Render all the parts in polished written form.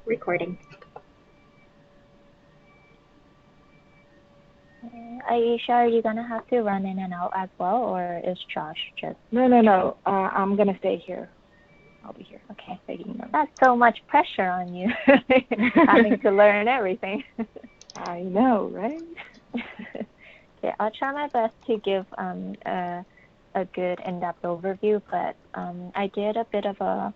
recording. Aisha, are you gonna have to run in and out as well, or is Josh just? No. I'm gonna stay here. I'll be here. Okay. That's so much pressure on you, having to learn everything. I know, right? Okay, I'll try my best to give a good in-depth overview, but I did a bit of a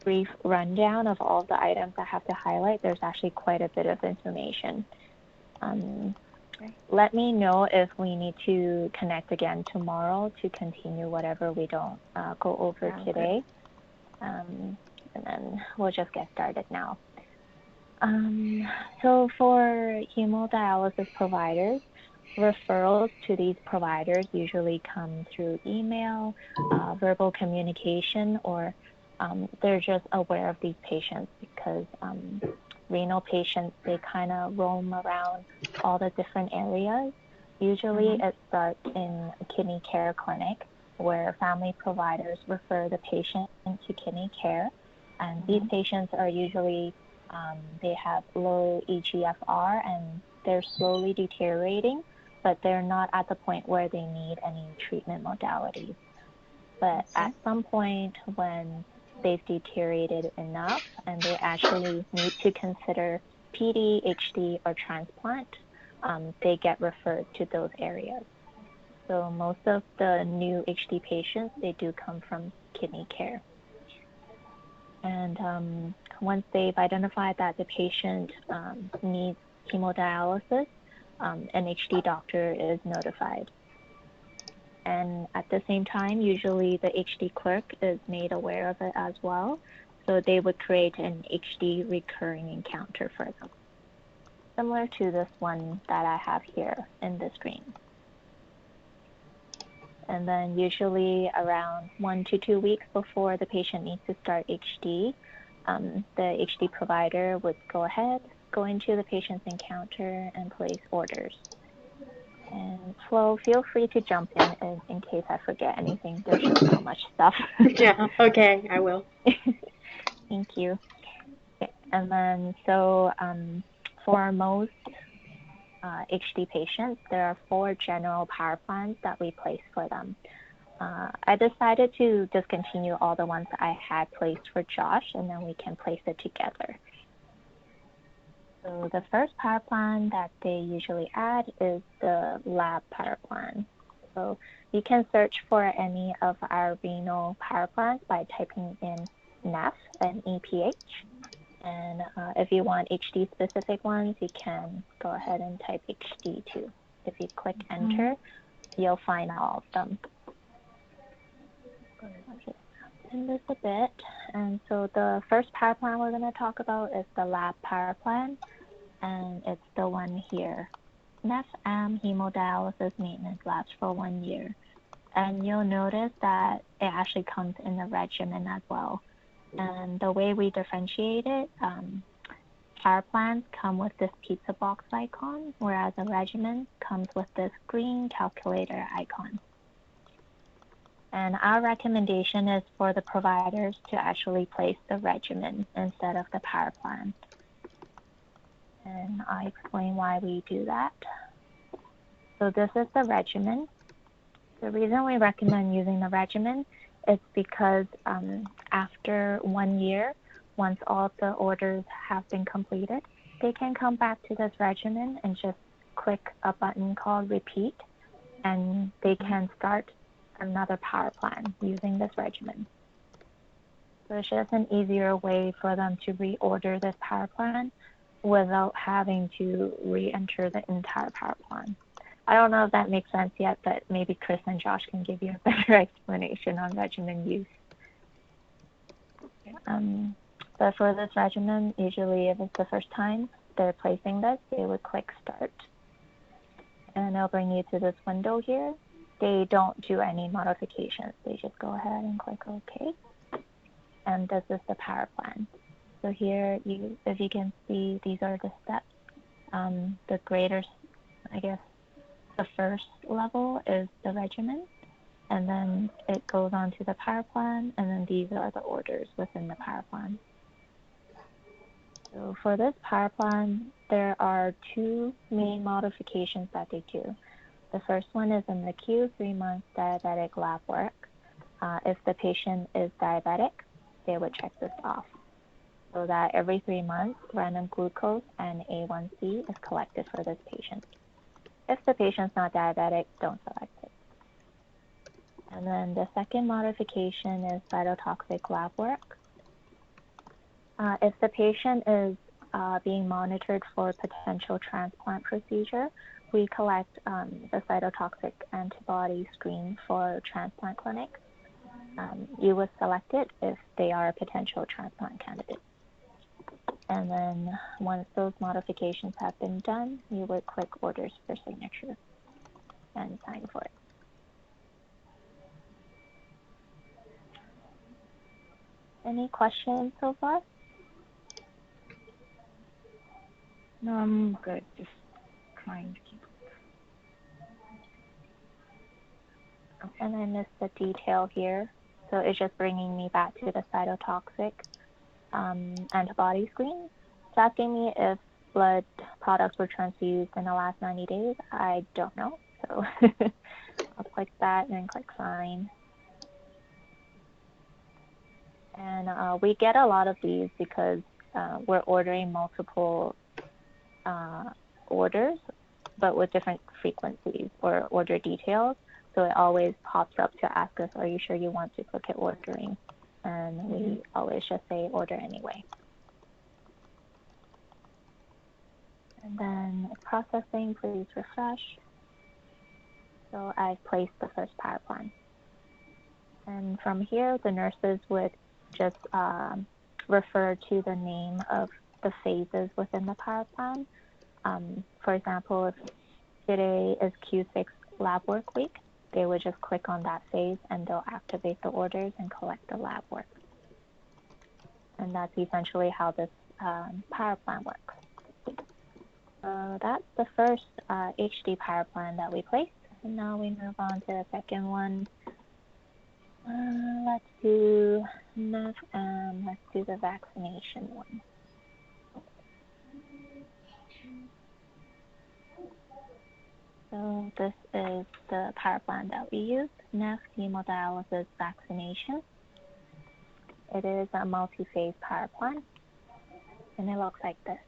brief rundown of all the items I have to highlight. There's actually quite a bit of information. Let me know if we need to connect again tomorrow to continue whatever we don't go over today. And then we'll just get started now. So for hemodialysis providers, referrals to these providers usually come through email, verbal communication, or they're just aware of these patients because renal patients, they kind of roam around all the different areas. Usually it starts in a kidney care clinic where family providers refer the patient to kidney care. And these patients are usually, they have low eGFR and they're slowly deteriorating, but they're not at the point where they need any treatment modalities. But at some point when they've deteriorated enough and they actually need to consider PD, HD, or transplant, they get referred to those areas. So most of the new HD patients, they do come from kidney care. And once they've identified that the patient needs hemodialysis, an HD doctor is notified. And at the same time, usually the HD clerk is made aware of it as well. So they would create an HD recurring encounter for them, similar to this one that I have here in the screen. And then usually around 1 to 2 weeks before the patient needs to start HD, the HD provider would go into the patient's encounter and place orders. And Flo, feel free to jump in case I forget anything. There's just so much stuff. Yeah, okay, I will. Thank you. Okay. And then, so for most HD patients, there are 4 general power plans that we place for them. I decided to discontinue all the ones that I had placed for Josh, and then we can place it together. So the first power plan that they usually add is the lab power plan. So you can search for any of our renal power plans by typing in NEPH and EPH. And if you want HD specific ones, you can go ahead and type HD too. If you click enter, you'll find all of them. In this a bit. And so the first power plan we're going to talk about is the lab power plan, and it's the one here. NEPH-AM hemodialysis maintenance labs for 1 year. And you'll notice that it actually comes in a regimen as well. And the way we differentiate it, power plans come with this pizza box icon, whereas a regimen comes with this green calculator icon. And our recommendation is for the providers to actually place the regimen instead of the power plan. And I'll explain why we do that. So this is the regimen. The reason we recommend using the regimen is because after 1 year, once all the orders have been completed, they can come back to this regimen and just click a button called repeat, and they can start another power plan using this regimen. So it's just an easier way for them to reorder this power plan without having to re-enter the entire power plan. I don't know if that makes sense yet, but maybe Chris and Josh can give you a better explanation on regimen use. But for this regimen, usually if it's the first time they're placing this, they would click start. And it'll bring you to this window here. They don't do any modifications. They just go ahead and click OK. And this is the power plan. So here, if you can see, these are the steps. The greater, I guess, the first level is the regimen. And then it goes on to the power plan. And then these are the orders within the power plan. So for this power plan, there are two main modifications that they do. The first one is in the Q3-month diabetic lab work. If the patient is diabetic, they would check this off so that every 3 months, random glucose and A1C is collected for this patient. If the patient's not diabetic, don't select it. And then the second modification is cytotoxic lab work. If the patient is being monitored for potential transplant procedure, we collect the cytotoxic antibody screen for transplant clinic. You would select it if they are a potential transplant candidate. And then once those modifications have been done, you would click orders for signature and sign for it. Any questions so far? No, I'm good. Just trying to keep. And I missed the detail here. So it's just bringing me back to the cytotoxic antibody screen. It's asking me if blood products were transfused in the last 90 days. I don't know. So I'll click that and then click sign. And we get a lot of these because we're ordering multiple orders, but with different frequencies or order details. So it always pops up to ask us, are you sure you want to click at ordering? And we always just say order anyway. And then processing, please refresh. So I've placed the first power plan. And from here, the nurses would just refer to the name of the phases within the power plan. For example, if today is Q6 lab work week, they would just click on that phase and they'll activate the orders and collect the lab work. And that's essentially how this power plan works. That's the first HD power plan that we placed. And now we move on to the second one. Let's do NEF and let's do the vaccination one. So this is the power plan that we use, NEF hemodialysis vaccination. It is a multi-phase power plan, and it looks like this.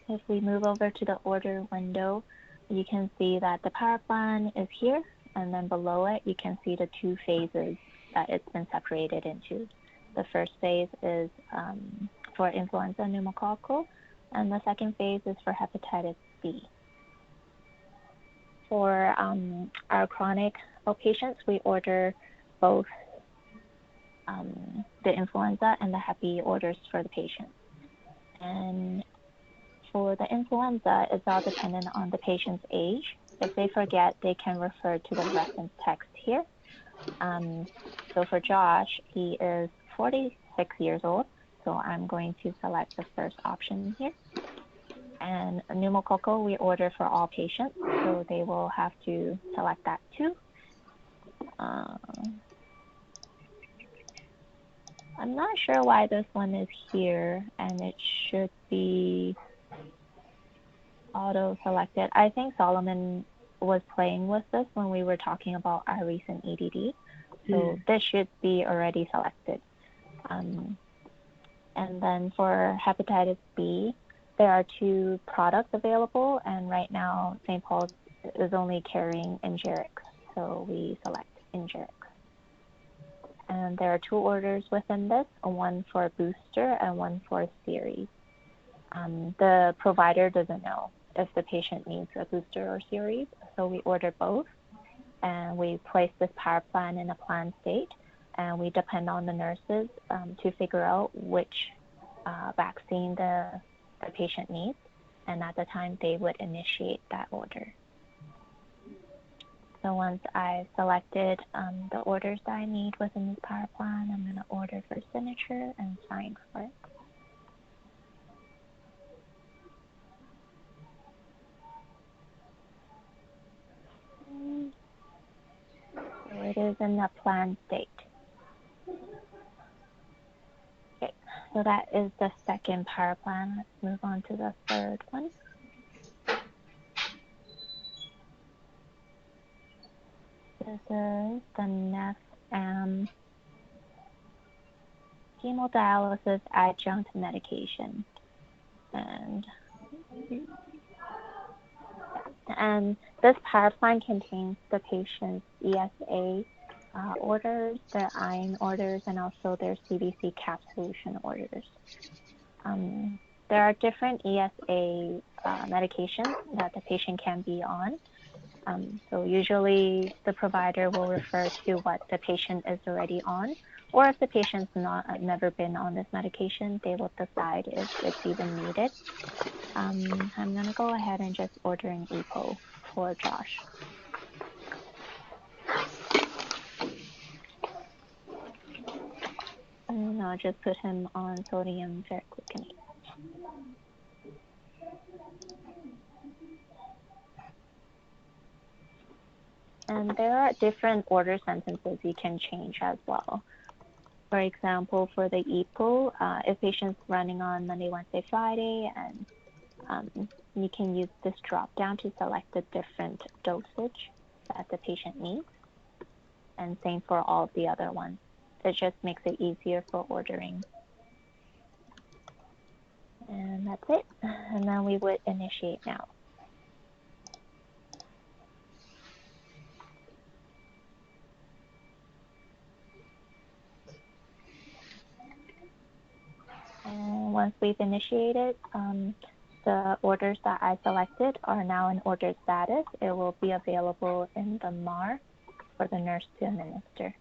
If we move over to the order window, you can see that the power plan is here, and then below it, you can see the two phases that it's been separated into. The first phase is for influenza pneumococcal, and the second phase is for hepatitis B. For our chronic outpatients, we order both the influenza and the Hep B orders for the patient. And for the influenza, it's all dependent on the patient's age. If they forget, they can refer to the reference text here. So for Josh, he is 46 years old, so I'm going to select the first option here. And pneumococcal, we order for all patients, so they will have to select that too. I'm not sure why this one is here, and it should be auto-selected. I think Solomon was playing with this when we were talking about our recent EDD, so this should be already selected. And then for hepatitis B, there are two products available, and right now St. Paul's is only carrying Ingeric, so we select Ingeric. And there are two orders within this, one for booster and one for series. The provider doesn't know if the patient needs a booster or series, so we order both, and we place this power plan in a planned state, and we depend on the nurses to figure out which vaccine the patient needs, and at the time they would initiate that order. So once I've selected the orders that I need within this power plan, I'm going to order for signature and sign for it. So it is in the planned state. Okay, So that is the second power plan. Let's move on to the third one. This is the NEF hemodialysis adjunct medication. And this power plan contains the patient's ESA orders, their iron orders, and also their CBC cap solution orders. There are different ESA medications that the patient can be on. So usually the provider will refer to what the patient is already on, or if the patient's never been on this medication, they will decide if it's even needed. I'm gonna go ahead and just order an EPO for Josh. And I'll just put him on sodium ferricloconate. And there are different order sentences you can change as well. For example, for the EPO, if patient's running on Monday, Wednesday, Friday, and you can use this drop down to select the different dosage that the patient needs. And same for all of the other ones. It just makes it easier for ordering. And that's it. And then we would initiate now. And once we've initiated, the orders that I selected are now in order status. It will be available in the MAR for the nurse to administer.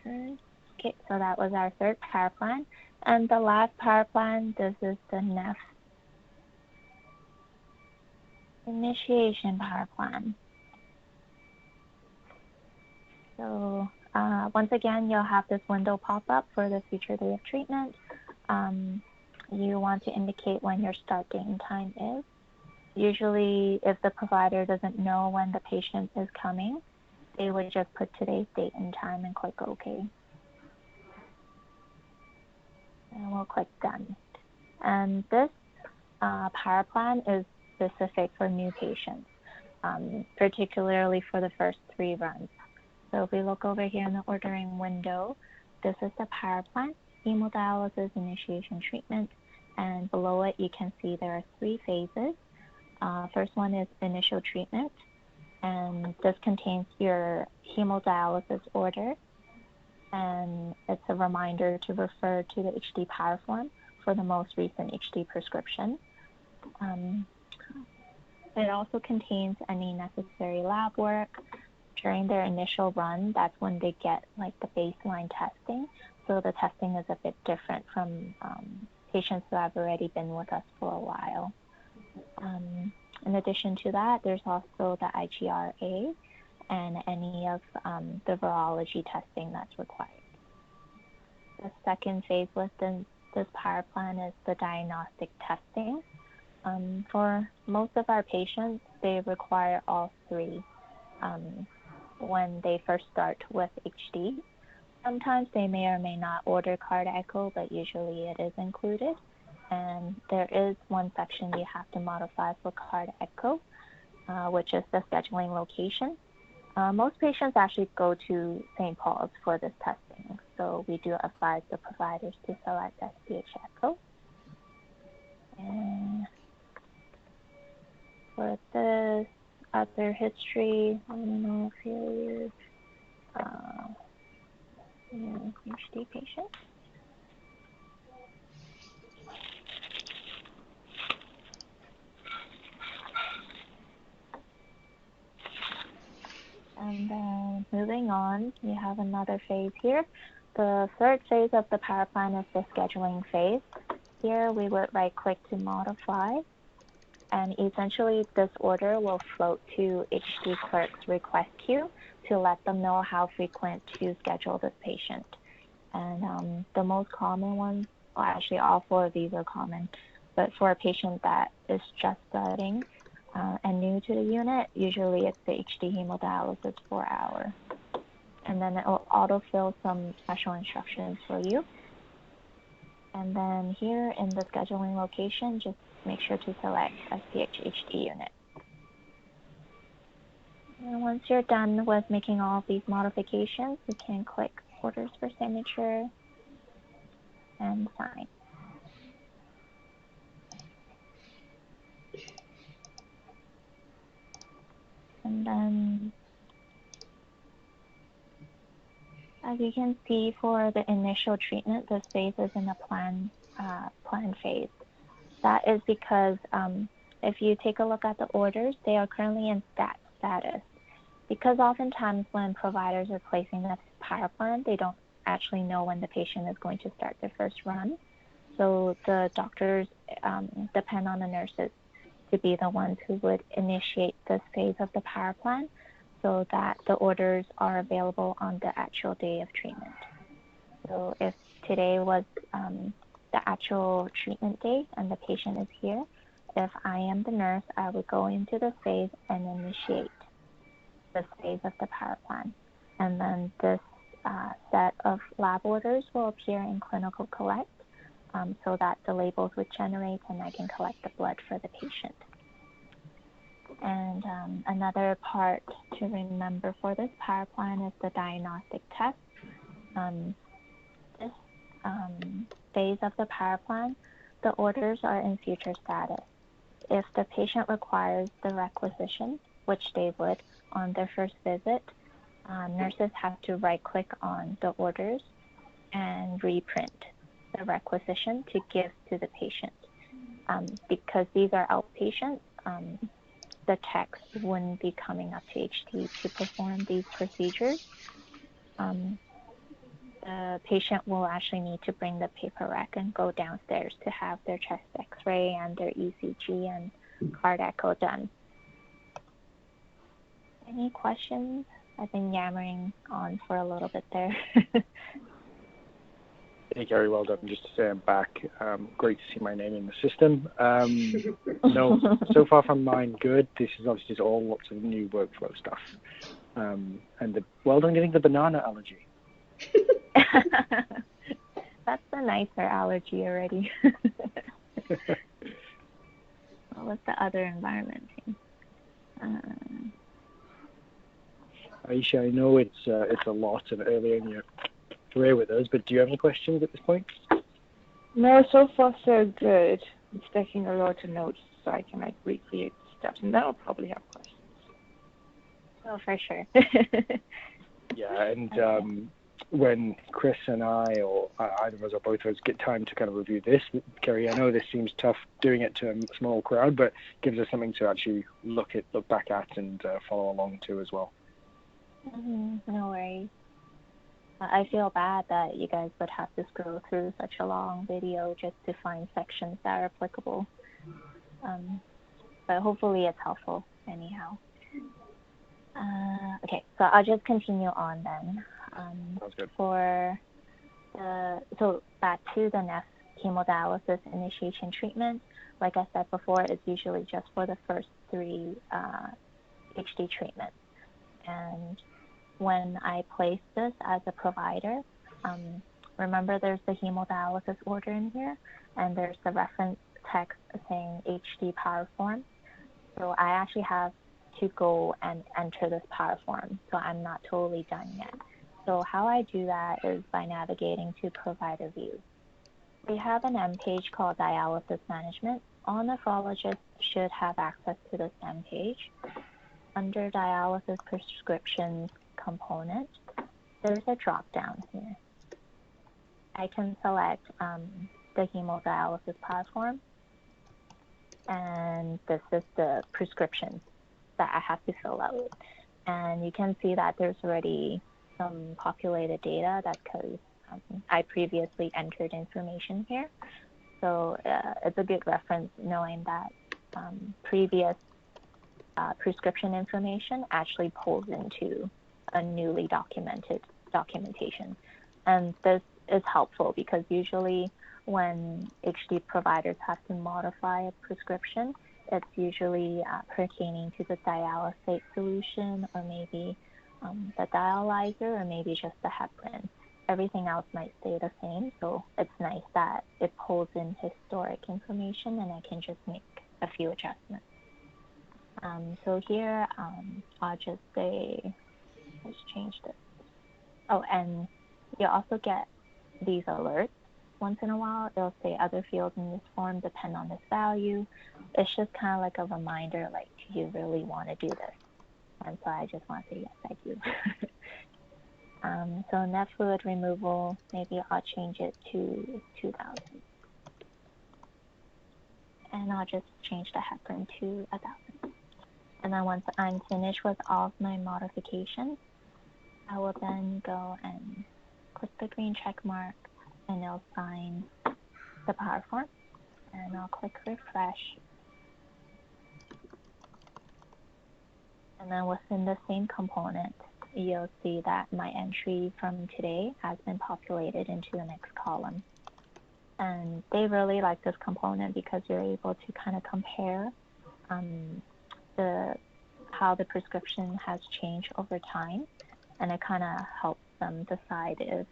Okay, so that was our third power plan. And the last power plan, this is the NEF initiation power plan. So once again, you'll have this window pop up for the future day of treatment. You want to indicate when your start date and time is. Usually, if the provider doesn't know when the patient is coming, they would just put today's date and time and click OK. And we'll click Done. And this power plan is specific for new patients, particularly for the first 3 runs. So if we look over here in the ordering window, this is the power plan, hemodialysis initiation treatment, and below it you can see there are 3 phases. First one is initial treatment, and this contains your hemodialysis order, and it's a reminder to refer to the HD power form for the most recent HD prescription. It also contains any necessary lab work. During their initial run, that's when they get like the baseline testing. So the testing is a bit different from patients who have already been with us for a while. In addition to that, there's also the IGRA and any of the virology testing that's required. The second phase within this power plan is the diagnostic testing. For most of our patients, they require all 3 when they first start with HD. Sometimes they may or may not order card echo, but usually it is included. And there is one section you have to modify for card echo, which is the scheduling location. Most patients actually go to St. Paul's for this testing, so we do advise the providers to select SPH echo. And for this other history, I don't know if you're HD patient. And then moving on, you have another phase here. The third phase of the power plan is the scheduling phase. Here we would right click to modify, and essentially this order will float to HD clerk's request queue to let them know how frequent to schedule this patient. And the most common ones, well, actually all 4 of these are common, but for a patient that is just starting, and new to the unit, usually it's the HD hemodialysis 4-hour. And then it will autofill some special instructions for you. And then here in the scheduling location, just make sure to select SPH HD unit. And once you're done with making all of these modifications, you can click Orders for Signature and sign. And then, as you can see, for the initial treatment, this phase is in the plan phase. That is because if you take a look at the orders, they are currently in stat status. Because oftentimes when providers are placing the power plan, they don't actually know when the patient is going to start their first run. So the doctors depend on the nurses to be the ones who would initiate this phase of the power plan so that the orders are available on the actual day of treatment. So if today was the actual treatment date and the patient is here, if I am the nurse, I would go into the phase and initiate this phase of the power plan. And then this set of lab orders will appear in Clinical Collect so that the labels would generate and I can collect the blood for the patient. And another part to remember for this power plan is the diagnostic test. This phase of the power plan, the orders are in future status. If the patient requires the requisition, which they would on their first visit, nurses have to right-click on the orders and reprint the requisition to give to the patient. Because these are outpatients, the techs wouldn't be coming up to HT to perform these procedures. The patient will actually need to bring the paper rack and go downstairs to have their chest x-ray and their ECG and card echo done. Any questions? I've been yammering on for a little bit there. Hey, Gary, well done. Just to say I'm back. Great to see my name in the system. No, so far from mine, good. This is obviously just all lots of new workflow stuff. Well done getting the banana allergy. That's a nicer allergy already. What was the other environment thing? Aisha, I know it's a lot and early in your career with us, but do you have any questions at this point? No, so far so good. I'm taking a lot of notes so I can recreate the steps, and then I'll probably have questions. Oh, for sure. Yeah, and when Chris and I, or either of us or both of us, get time to kind of review this, Kerry, I know this seems tough doing it to a small crowd, but gives us something to actually look back at and follow along to as well. No worries. I feel bad that you guys would have to scroll through such a long video just to find sections that are applicable. But hopefully it's helpful anyhow. Okay, so I'll just continue on then. Sounds good. So back to the NEF hemodialysis initiation treatment. Like I said before, it's usually just for the first 3 HD treatments. And when I place this as a provider, remember there's the hemodialysis order in here, and there's the reference text saying HD power form. So I actually have to go and enter this power form, so I'm not totally done yet. So how I do that is by navigating to provider view. We have an M page called dialysis management. All nephrologists should have access to this M page. Under dialysis prescriptions component, there's a drop down here. I can select the hemodialysis power form, and this is the prescription that I have to fill out. And you can see that there's already some populated data. That's because I previously entered information here. So it's a good reference knowing that previous prescription information actually pulls into a newly documentation. And this is helpful because usually when HD providers have to modify a prescription, it's usually pertaining to the dialysate solution or maybe the dialyzer or maybe just the heparin. Everything else might stay the same, so it's nice that it pulls in historic information and I can just make a few adjustments. So here I'll just say, let's change this. Oh, and you also get these alerts once in a while. It'll say other fields in this form depend on this value. It's just kind of like a reminder, like, do you really want to do this? And so I just want to say, yes, I do. So net fluid removal, maybe I'll change it to 2,000. And I'll just change the heparin to 1,000. And then once I'm finished with all of my modifications, I will then go and click the green check mark and it'll sign the power form. And I'll click refresh. And then within the same component, you'll see that my entry from today has been populated into the next column. And they really like this component because you're able to kind of compare how the prescription has changed over time, and it kind of helps them decide if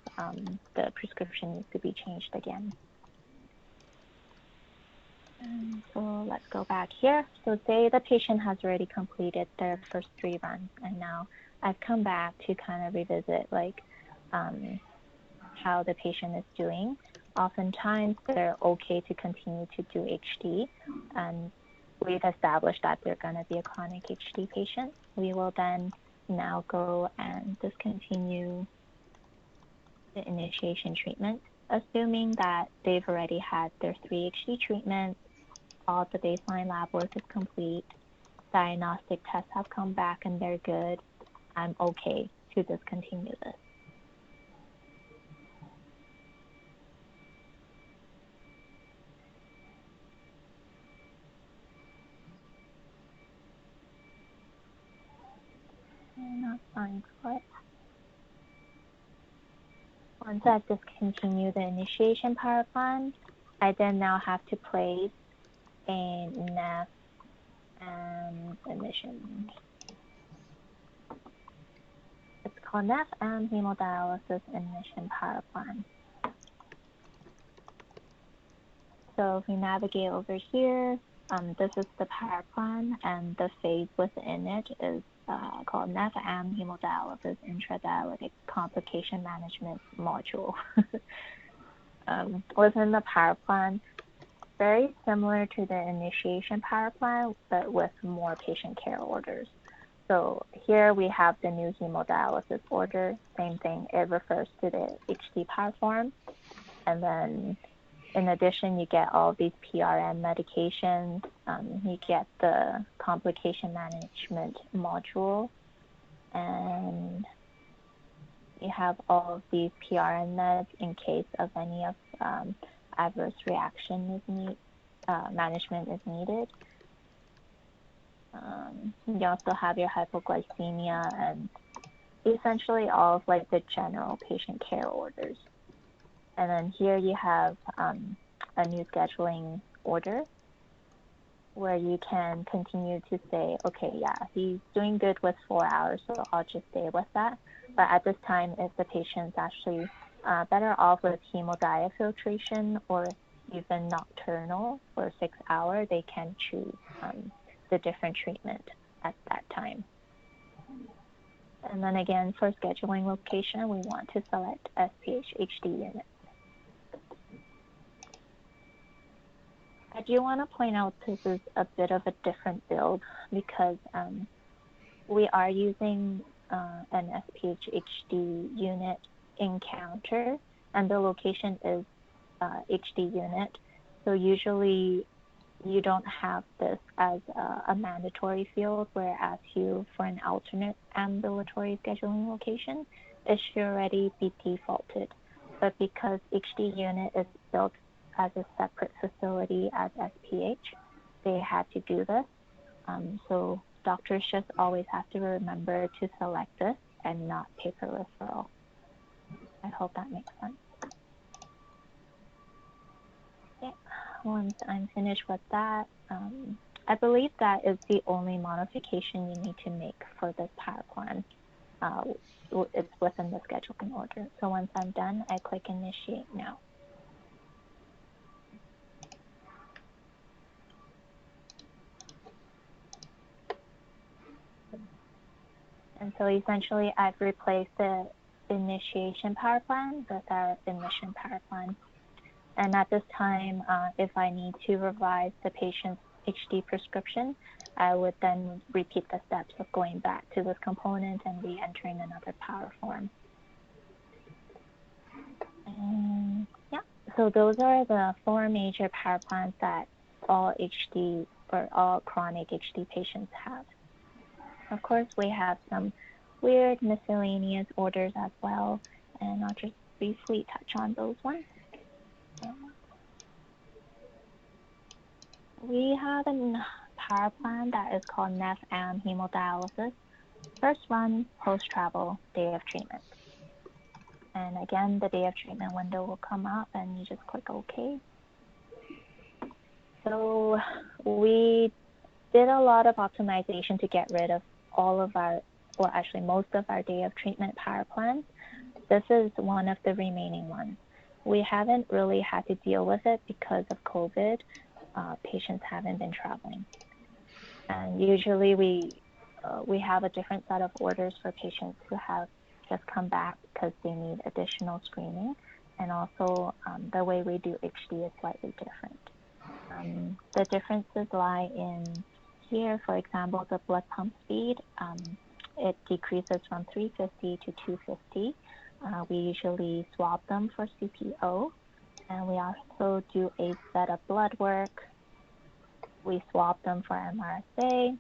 the prescription needs to be changed again. And so let's go back here. So say the patient has already completed their first 3 runs, and now I've come back to kind of revisit like how the patient is doing. Oftentimes they're okay to continue to do HD, and we've established that they're going to be a chronic HD patient. We will then now go and discontinue the initiation treatment, assuming that they've already had their 3 HD treatments, all the baseline lab work is complete, diagnostic tests have come back and they're good. I'm okay to discontinue this. Not signed for it. Once I've discontinued the initiation power plan, I then now have to place a NEF and admission. It's called NEF and hemodialysis admission power plan. So if we navigate over here, this is the power plan, and the phase within it is called NEF and hemodialysis intradialytic complication management module. Within the power plan, very similar to the initiation power plan, but with more patient care orders. So here we have the new hemodialysis order. Same thing, it refers to the HD power form. And then in addition, you get all these PRN medications. You get the complication management module. And you have all of these PRN meds in case of any of adverse reaction management is needed. You also have your hypoglycemia and essentially all of like the general patient care orders. And then here you have a new scheduling order where you can continue to say, okay, yeah, he's doing good with 4 hours, so I'll just stay with that. But at this time, if the patient's actually better off with hemodiafiltration or even nocturnal for 6 hours, they can choose the different treatment at that time. And then again, for scheduling location, we want to select SPH HD unit. I do want to point out this is a bit of a different build because we are using an SPH HD unit encounter, and the location is HD unit. So usually you don't have this as a mandatory field, whereas for an alternate ambulatory scheduling location, it should already be defaulted. But because HD unit is built as a separate facility as SPH, they had to do this. So doctors just always have to remember to select this and not paper referral. I hope that makes sense. Okay. Once I'm finished with that, I believe that is the only modification you need to make for this power plan. It's within the scheduling order. So once I'm done, I click initiate now. And so essentially, I've replaced the initiation power plan with our admission power plan. And at this time, if I need to revise the patient's HD prescription, I would then repeat the steps of going back to this component and re-entering another power form. And yeah, so those are the 4 major power plans that all HD or all chronic HD patients have. Of course, we have some weird miscellaneous orders as well, and I'll just briefly touch on those ones. We have a power plan that is called NEF-AM hemodialysis. First run, post-travel, day of treatment. And again, the day of treatment window will come up and you just click OK. So we did a lot of optimization to get rid of all of our, well, actually most of our day of treatment power plans. This is one of the remaining ones. We haven't really had to deal with it because of COVID. Patients haven't been traveling. And usually we have a different set of orders for patients who have just come back because they need additional screening. And also the way we do HD is slightly different. The differences lie in here, for example, the blood pump speed. It decreases from 350 to 250. We usually swab them for CPO. And we also do a set of blood work. We swab them for MRSA.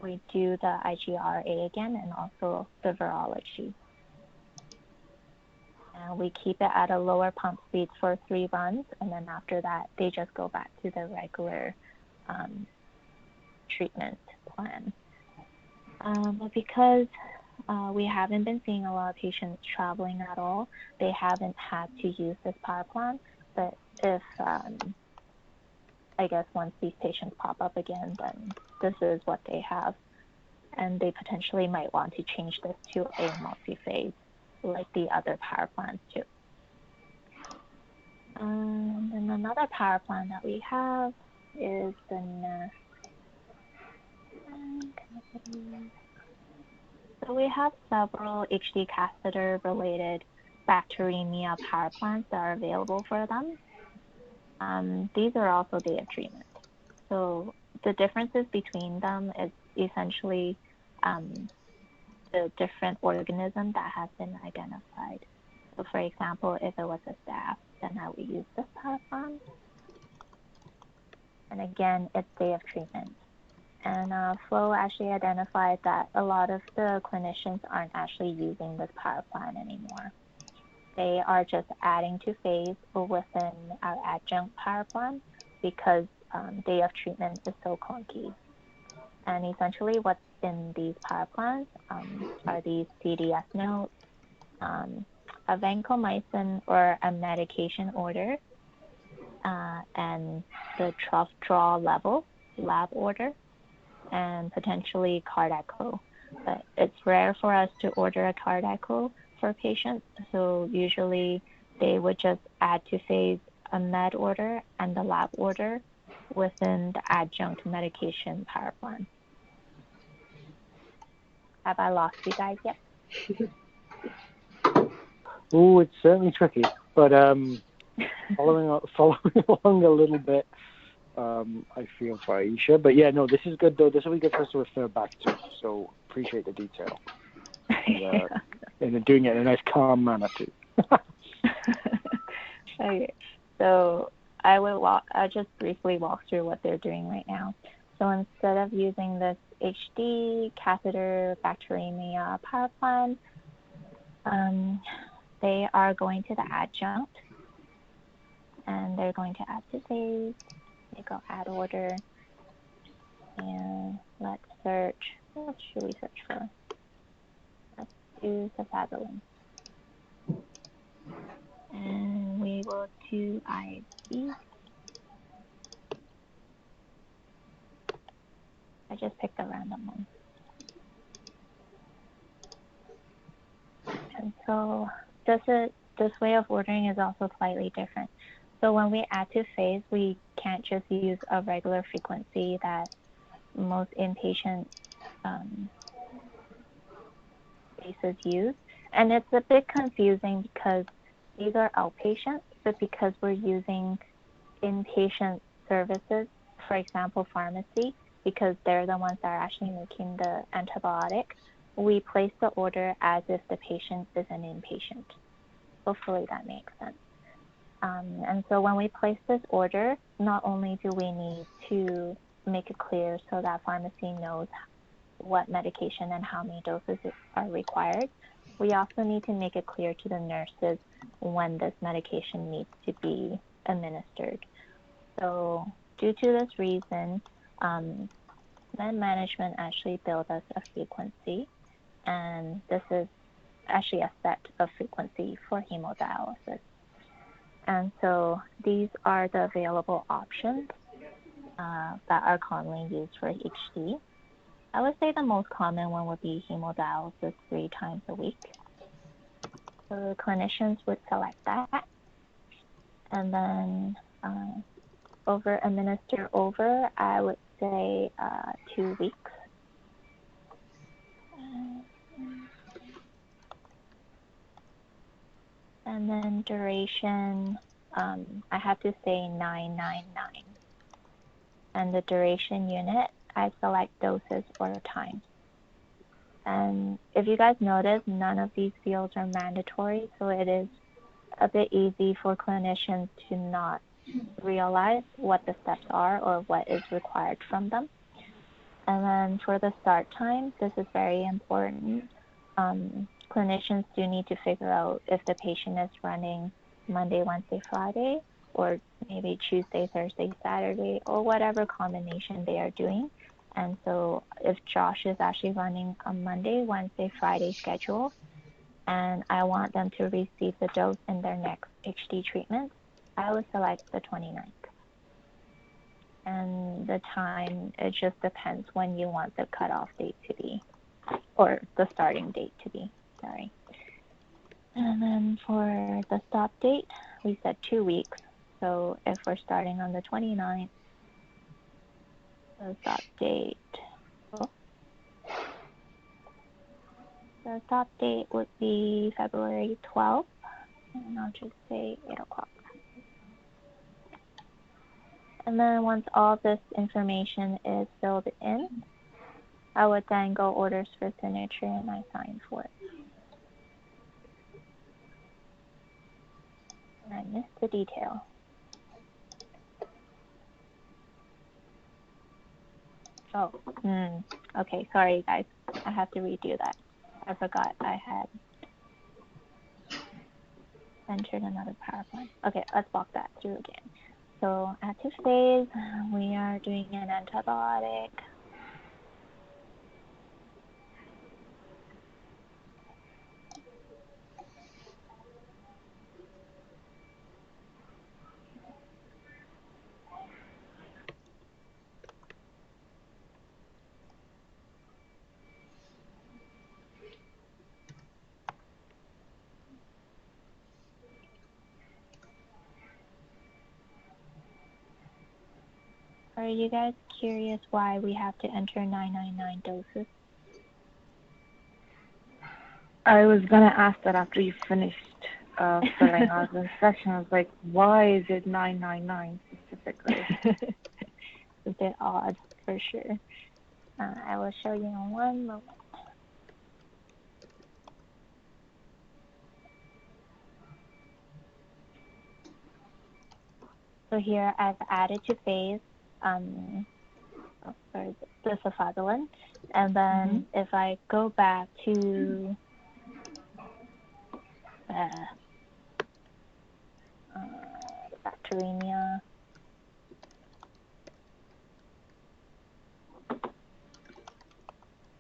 We do the IGRA again and also the virology. And we keep it at a lower pump speed for 3 runs, and then after that, they just go back to the regular treatment plan. But because we haven't been seeing a lot of patients traveling at all, they haven't had to use this power plan. But if, I guess once these patients pop up again, then this is what they have. And they potentially might want to change this to a multi-phase, like the other power plans too. And then another power plan that we have is the NEF. So we have several HD catheter related bacteremia power plans that are available for them. These are also day of treatment. So the differences between them is essentially the different organism that has been identified. So for example, if it was a staph, then I would use this power plan. And again, it's day of treatment. And Flo actually identified that a lot of the clinicians aren't actually using this power plan anymore. They are just adding to phase within our adjunct power plan because day of treatment is so clunky. And essentially what's in these power plans are these CDS notes, a vancomycin or a medication order, and the trough draw level, lab order, and potentially card echo. But it's rare for us to order a card echo for patients, so usually they would just add to phase a med order and the lab order within the adjunct medication power plan. Have I lost you guys yet? Oh, it's certainly tricky, but following along a little bit, I feel for Aisha. But yeah, no, this is good though. This will be good for us to refer back to. So appreciate the detail. And doing it in a nice calm manner too. Okay, so I'll just briefly walk through what they're doing right now. So instead of using this HD catheter bacteremia power plan, they are going to the adjunct and they're going to add to phase. They go add order, and let's search. What should we search for? Let's do cefazolin. And we will do IV. just picked a random one. And so this way of ordering is also slightly different. So when we add to phase, we can't just use a regular frequency that most inpatient bases use. And it's a bit confusing because these are outpatients, but because we're using inpatient services, for example, pharmacy, because they're the ones that are actually making the antibiotic, we place the order as if the patient is an inpatient. Hopefully that makes sense. And so when we place this order, not only do we need to make it clear so that pharmacy knows what medication and how many doses are required, we also need to make it clear to the nurses when this medication needs to be administered. So due to this reason, med management actually billed us a frequency, and this is actually a set of frequency for hemodialysis. And so these are the available options that are commonly used for HD. I would say the most common one would be hemodialysis 3 times a week. So the clinicians would select that. And then administer over, I would say 2 weeks. And then duration, I have to say 999. And the duration unit, I select doses or times. And if you guys notice, none of these fields are mandatory, so it is a bit easy for clinicians to not realize what the steps are or what is required from them. And then for the start time, this is very important. Clinicians do need to figure out if the patient is running Monday, Wednesday, Friday, or maybe Tuesday, Thursday, Saturday, or whatever combination they are doing. And so if Josh is actually running a Monday, Wednesday, Friday schedule, and I want them to receive the dose in their next HD treatment, I would select the 29th. And the time, it just depends when you want the cutoff date to be, or the starting date to be, sorry. And then for the stop date, we said 2 weeks. So if we're starting on the 29th, the stop date, the stop date would be February 12th, and I'll just say 8 o'clock. And then once all this information is filled in, I would then go orders for signature and I sign for it. And I missed the detail. Oh, okay, sorry guys. I have to redo that. I forgot I had entered another PowerPoint. Okay, let's walk that through again. So active phase, we are doing an antibiotic. Are you guys curious why we have to enter 999 doses? I was going to ask that after you finished filling out the instruction. I was like, why is it 999 specifically? It's a bit odd, for sure. I will show you in one moment. So here I've added to phase the cefazolin, and then if I go back to bacteremia,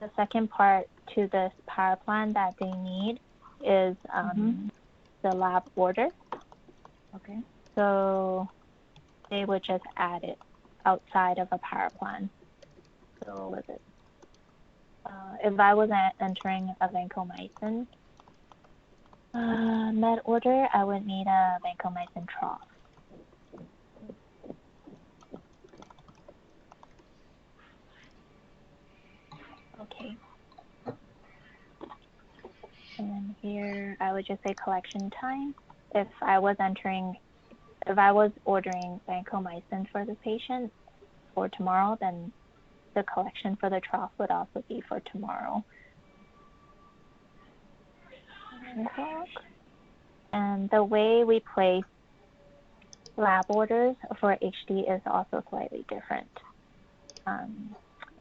the second part to this power plan that they need is the lab order. Okay. So they would just add it outside of a power plan. So So was it? If I was entering a vancomycin med order, I would need a vancomycin trough. Okay. And then here, I would just say collection time. If I was ordering vancomycin for the patient for tomorrow, then the collection for the trough would also be for tomorrow. And the way we place lab orders for HD is also slightly different.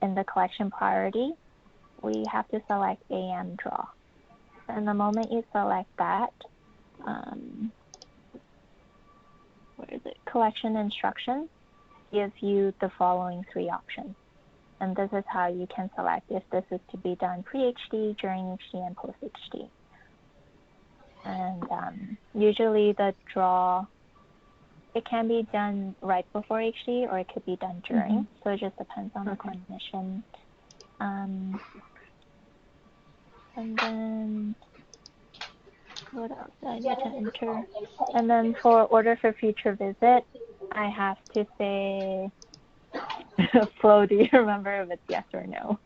In the collection priority, we have to select AM draw. And the moment you select that, where is it? Collection instructions gives you the following 3 options. And this is how you can select if this is to be done pre-HD, during HD, and post-HD. And usually the draw, it can be done right before HD or it could be done during. So it just depends on the clinician. And then what else do I need to enter? And then for order for future visit, I have to say, Flo, do you remember if it's yes or no?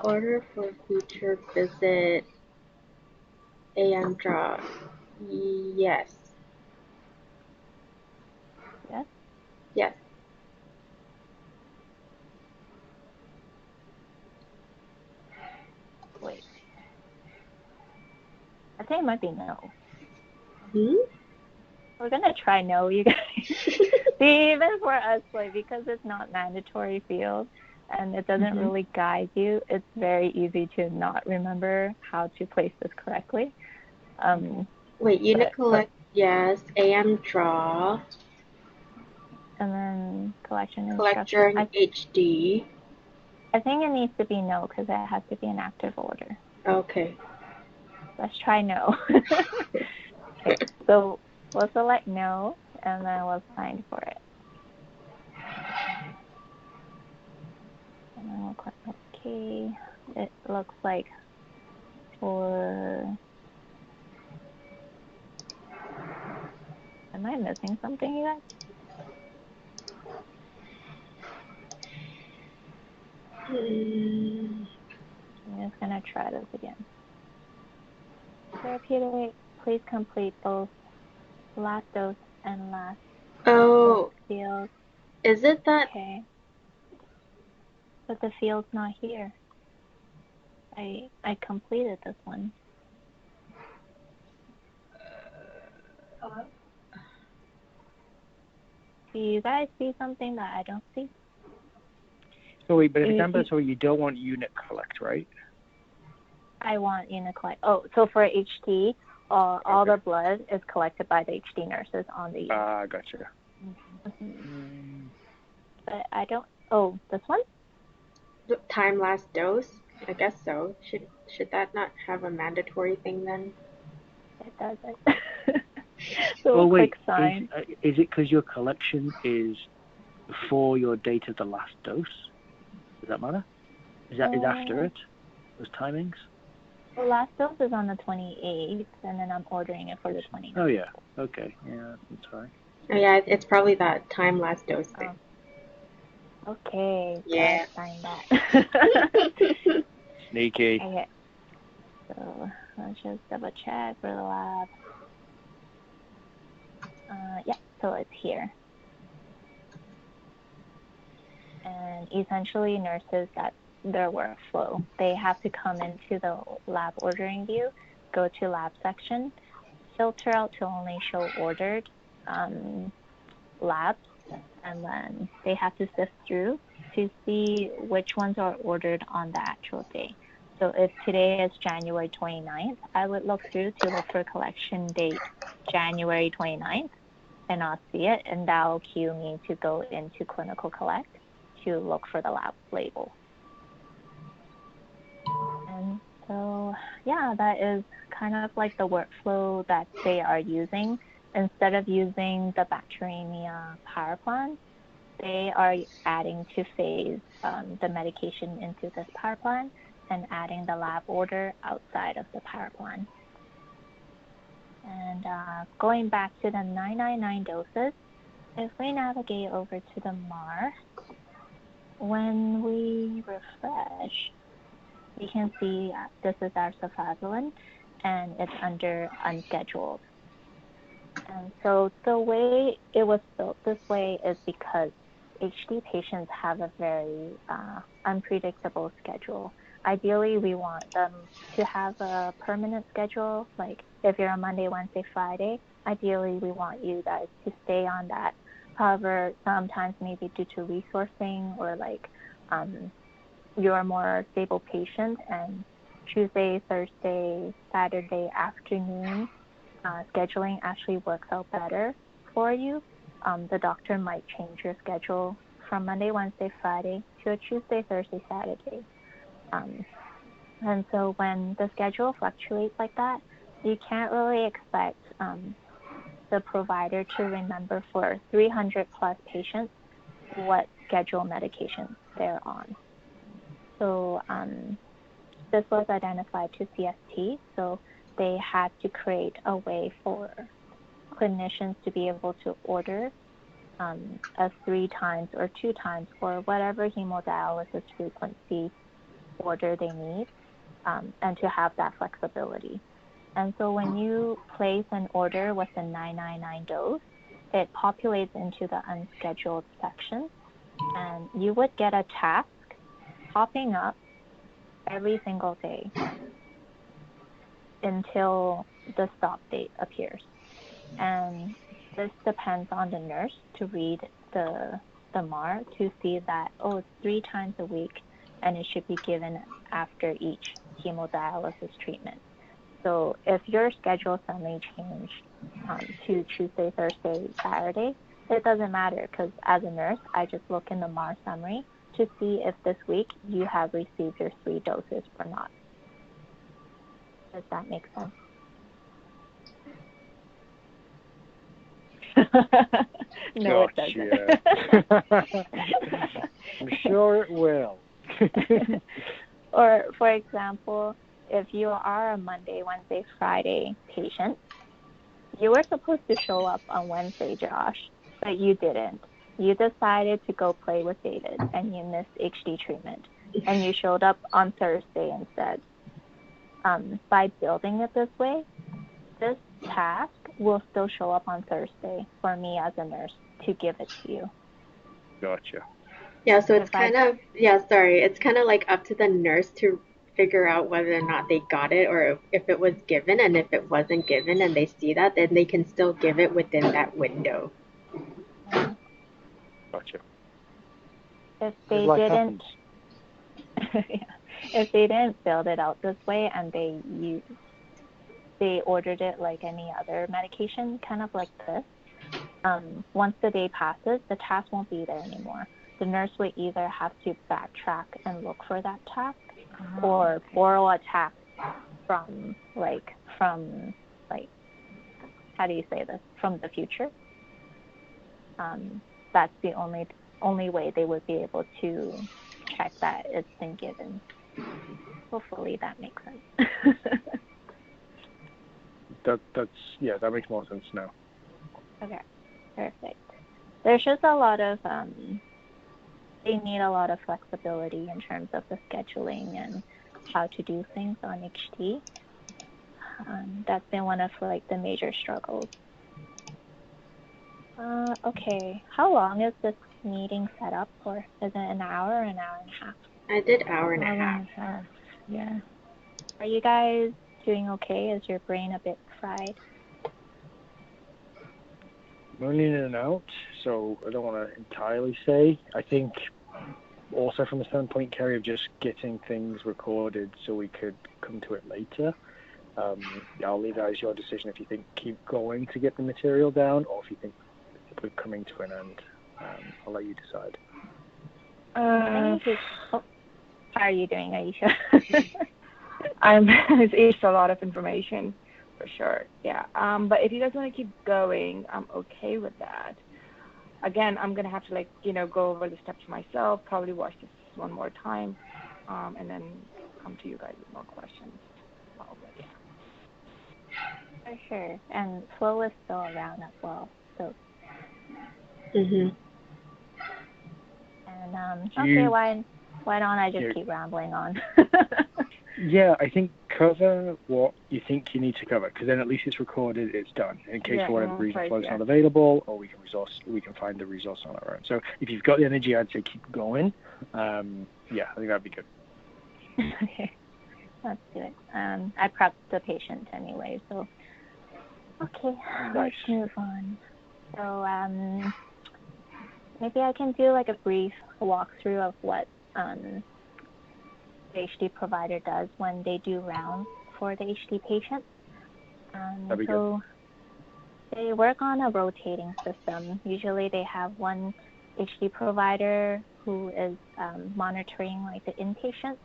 Order for future visit. AM draw. Yes. Yes? Yes. Wait. I think it might be no. We're gonna try no, you guys. See, even for us, like, because it's not mandatory field and it doesn't really guide you, it's very easy to not remember how to place this correctly. Wait, unit collect, yes. AM draw. And then collection Collect during HD. I think it needs to be no because it has to be an active order. Okay. Let's try no. Okay, so we'll select no, and then we'll sign for it. And then we'll click OK. It looks like for... Am I missing something, you guys? I'm just going to try this again. Therapeutic, please complete both last dose and last dose field. Is it that? Okay. But the field's not here. I completed this one. Do you guys see something that I don't see? So wait, but example, so you don't want unit collect, right? I want unit collect. Oh, so for HD, all the blood is collected by the HD nurses on the unit. Gotcha. But I don't. Oh, this one? Time last dose? I guess so. Should that not have a mandatory thing then? It doesn't. So well, wait, quick sign. Is it because your collection is before your date of the last dose? Does that matter? Is after it? Those timings? The last dose is on the 28th, and then I'm ordering it for the 29th. Oh, yeah. Okay. Yeah, that's fine. Oh, yeah, it's probably that time last dose thing. Okay. Yeah. Sign that. Sneaky. Okay. So let's just double check for the lab. Yeah, so it's here. And essentially nurses, that's their workflow. They have to come into the lab ordering view, go to lab section, filter out to only show ordered labs, and then they have to sift through to see which ones are ordered on the actual day. So if today is January 29th, I would look through to look for collection date January 29th, and I'll see it, and that will cue me to go into clinical collect to look for the lab label. And so, yeah, that is kind of like the workflow that they are using. Instead of using the bacteremia power plan, they are adding to phase the medication into this power plan and adding the lab order outside of the power plan. And going back to the 999 doses, if we navigate over to the MAR, when we refresh, we can see this is our sulfasalin, and it's under unscheduled. And so the way it was built this way is because HD patients have a very unpredictable schedule. Ideally, we want them to have a permanent schedule. Like if you're on Monday, Wednesday, Friday, ideally we want you guys to stay on that. However, sometimes maybe due to resourcing or like you're a more stable patient and Tuesday, Thursday, Saturday afternoon scheduling actually works out better for you, the doctor might change your schedule from Monday, Wednesday, Friday to a Tuesday, Thursday, Saturday. And so when the schedule fluctuates like that, you can't really expect the provider to remember for 300 plus patients what schedule medications they're on. So this was identified to CST, so they had to create a way for clinicians to be able to order a 3 times or 2 times or whatever hemodialysis frequency order they need, and to have that flexibility. And so when you place an order with the 999 dose, it populates into the unscheduled section, and you would get a task popping up every single day until the stop date appears. And this depends on the nurse to read the MAR to see that, oh, it's 3 times a week and it should be given after each hemodialysis treatment. So if your schedule suddenly changed to Tuesday, Thursday, Saturday, it doesn't matter because as a nurse, I just look in the MAR summary to see if this week you have received your 3 doses or not. Does that make sense? No, gotcha. it doesn't. I'm sure it will. Or, for example, if you are a Monday, Wednesday, Friday patient, you were supposed to show up on Wednesday, Josh, but you didn't. You decided to go play with David, and you missed HD treatment, and you showed up on Thursday instead. By building it this way, this task will still show up on Thursday for me as a nurse to give it to you. Gotcha. Yeah, so it's kind of, it's kind of like up to the nurse to figure out whether or not they got it or if it was given, and if it wasn't given and they see that, then they can still give it within that window. Gotcha. If they didn't, if they didn't build it out this way and they ordered it like any other medication, kind of like this, once the day passes, the task won't be there anymore. The nurse would either have to backtrack and look for that task, or borrow a task from how do you say this? From the future. That's the only way they would be able to check that it's been given. Hopefully that makes sense. That makes more sense now. Okay, perfect. There's just a lot of they need a lot of flexibility in terms of the scheduling and how to do things on HD. That's been one of like the major struggles. Okay, how long is this meeting set up for? Is it an hour or an hour and a half? I did hour and a half. Yeah. Are you guys doing okay? Is your brain a bit fried? I'm in and out, so I don't want to entirely say. I think also from the standpoint, Kerry, of just getting things recorded so we could come to it later. I'll leave that as your decision if you think keep going to get the material down, or if you think we're coming to an end. I'll let you decide. How are you doing, Aisha? It's a lot of information for sure. Yeah. But if you guys want to keep going, I'm okay with that. again, I'm gonna have to go over the steps myself, probably watch this one more time, and then come to you guys with more questions. Well, but yeah. For sure. And Flo is still around as well. So. Mhm. And okay, why don't I just keep rambling on? Yeah, I think cover what you think you need to cover, because then at least it's recorded, it's done. In case for whatever reason Flo's not available, or we can find the resource on our own. So if you've got the energy, I'd say keep going. Yeah, I think that'd be good. Okay, let's do it. I prepped the patient anyway, so okay, let's move on. So maybe I can do like a brief walkthrough of what the HD provider does when they do rounds for the HD patient. So they work on a rotating system. Usually they have one HD provider who is monitoring like the inpatients.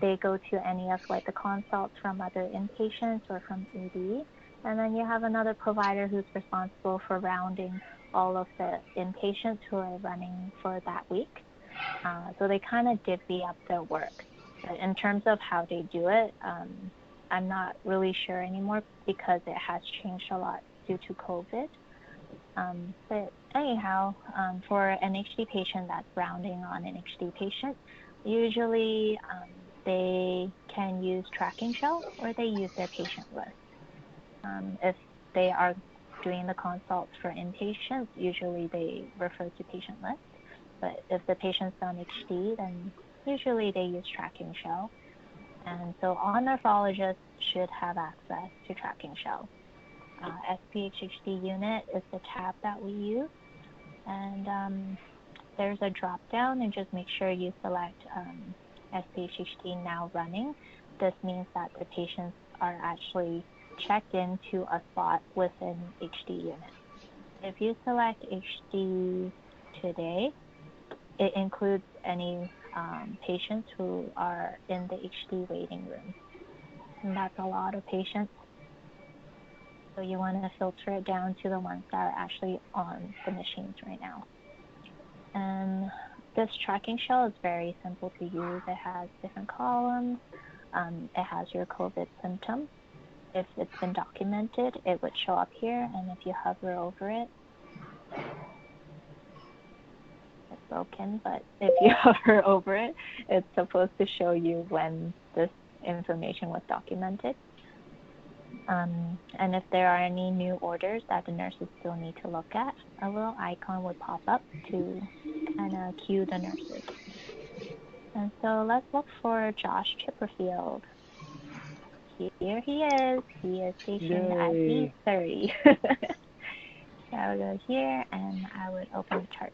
They go to any of like the consults from other inpatients or from ED. And then you have another provider who's responsible for rounding all of the inpatients who are running for that week. So they kind of divvy up their work. But in terms of how they do it, I'm not really sure anymore because it has changed a lot due to COVID. But anyhow, for an HD patient that's rounding on an HD patient, usually they can use tracking shell or they use their patient list. If they are doing the consults for inpatients, usually they refer to patient list. But if the patient's on HD, then usually they use tracking shell. And so all nephrologists should have access to tracking shell. SPHHD unit is the tab that we use. And there's a drop down, and just make sure you select SPHHD now running. This means that the patients are actually checked into a slot within HD unit. If you select HD today, it includes any patients who are in the HD waiting room. And that's a lot of patients. So you want to filter it down to the ones that are actually on the machines right now. And this tracking shell is very simple to use. It has different columns. It has your COVID symptoms. If it's been documented, it would show up here. And if you hover over it, it's broken, but if you hover over it, it's supposed to show you when this information was documented. And if there are any new orders that the nurses still need to look at, a little icon would pop up to kind of cue the nurses. And so let's look for Josh Chipperfield. Here he is. He is stationed at B30. So I would go here and I would open the chart.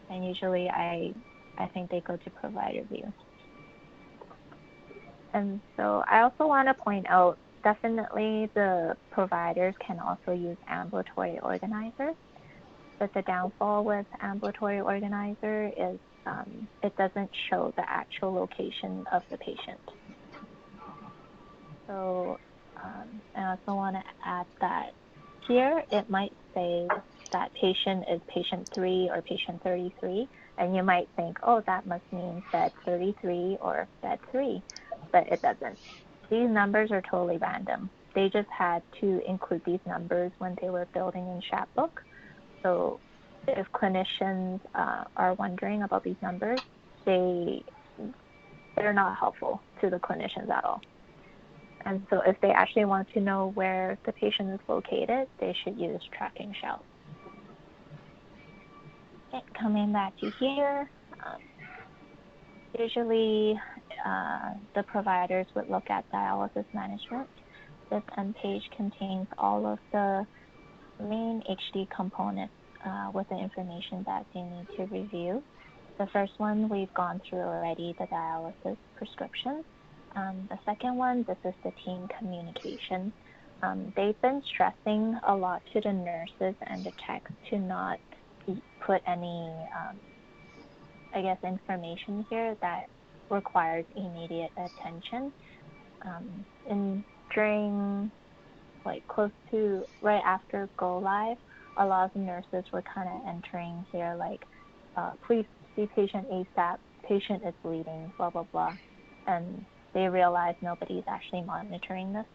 And usually I think they go to provider view. And so I also want to point out, definitely the providers can also use ambulatory organizers. But the downfall with ambulatory organizer is it doesn't show the actual location of the patient. So I also want to add that here it might say that patient is patient 3 or patient 33, and you might think, oh, that must mean bed 33 or bed 3, but it doesn't. These numbers are totally random. They just had to include these numbers when they were building in Chatbook. So if clinicians are wondering about these numbers, they're not helpful to the clinicians at all. And so if they actually want to know where the patient is located, they should use tracking shell. Okay, coming back to here, usually the providers would look at dialysis management. This end page contains all of the main HD components with the information that they need to review. The first one we've gone through already, the dialysis prescription. The second one, this is the team communication. They've been stressing a lot to the nurses and the techs to not put any, information here that requires immediate attention. During close to right after go live, a lot of the nurses were kind of entering here like, please see patient ASAP, patient is bleeding, blah, blah, blah. And they realized nobody's actually monitoring this.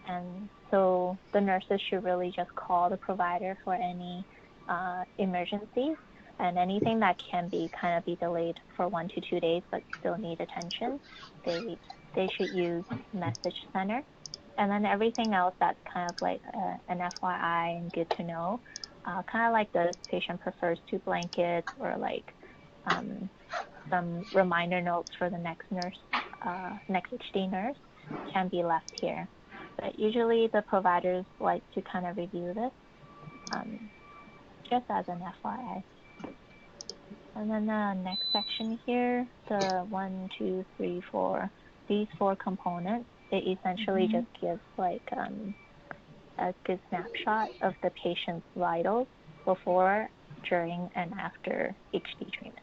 And so the nurses should really just call the provider for any emergencies, and anything that can be kind of be delayed for 1 to 2 days but still need attention, they should use message center. And then everything else that's kind of like an FYI and good to know, kind of like the patient prefers 2 blankets or like some reminder notes for the next HD nurse can be left here. But usually the providers like to kind of review this, just as an FYI. And then the next section here, the 1, 2, 3, 4, these 4 components, it essentially just gives like a good snapshot of the patient's vitals before, during, and after HD treatment.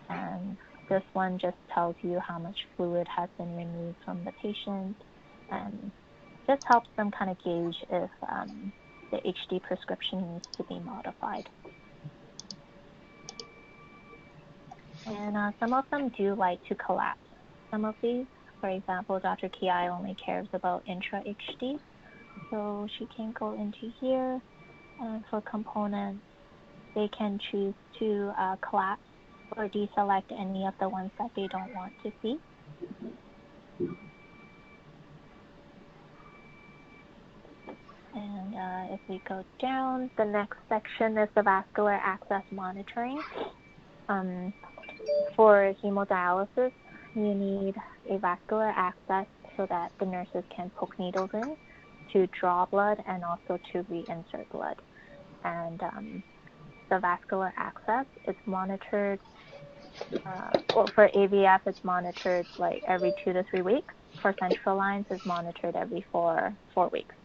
And this one just tells you how much fluid has been removed from the patient, and just helps them kind of gauge if the HD prescription needs to be modified. And some of them do like to collapse some of these. For example, Dr. Ki only cares about intra HD, so she can go into here. And for components, they can choose to collapse or deselect any of the ones that they don't want to see. And if we go down, the next section is the vascular access monitoring. For hemodialysis, you need a vascular access so that the nurses can poke needles in to draw blood and also to reinsert blood. And the vascular access is monitored, for AVF it's monitored like every 2 to 3 weeks. For central lines, it's monitored every 4 weeks.